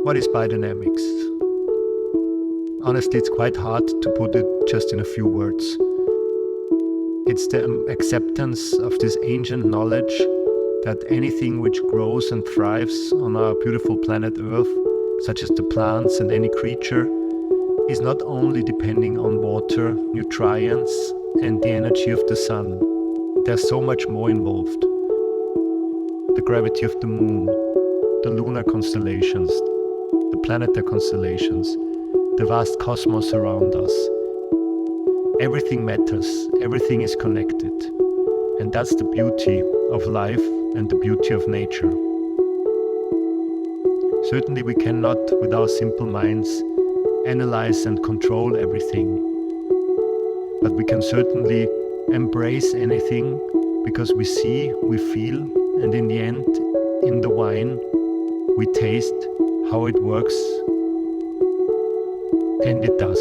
What is biodynamics? Honestly, it's quite hard to put it just in a few words. It's the acceptance of this ancient knowledge that anything which grows and thrives on our beautiful planet Earth, such as the plants and any creature, is not only depending on water, nutrients, and the energy of the sun. There's so much more involved. The gravity of the moon, the lunar constellations, the planetary constellations, the vast cosmos around us. Everything matters, everything is connected. And that's the beauty of life and the beauty of nature. Certainly we cannot, with our simple minds, analyze and control everything. But we can certainly embrace anything because we see, we feel, and in the end, in the wine, we taste how it works, and it does.